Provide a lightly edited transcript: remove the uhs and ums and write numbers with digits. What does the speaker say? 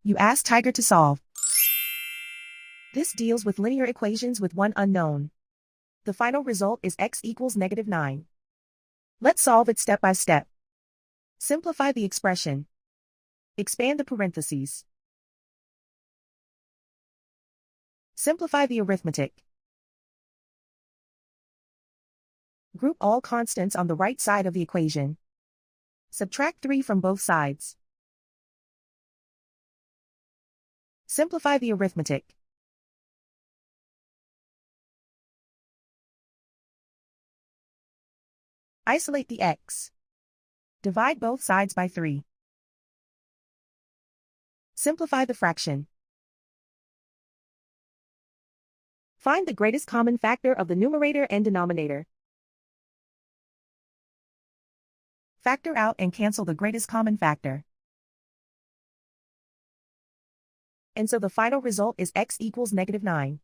You ask Tiger to solve. This deals with linear equations with one unknown. The final result is x equals -9. Let's solve it step by step. Simplify the expression. Expand the parentheses. Simplify the arithmetic. Group all constants on the right side of the equation. Subtract 3 from both sides. Simplify the arithmetic. Isolate the x. Divide both sides by 3. Simplify the fraction. Find the greatest common factor of the numerator and denominator. Factor out and cancel the greatest common factor. And so the final result is x equals -9.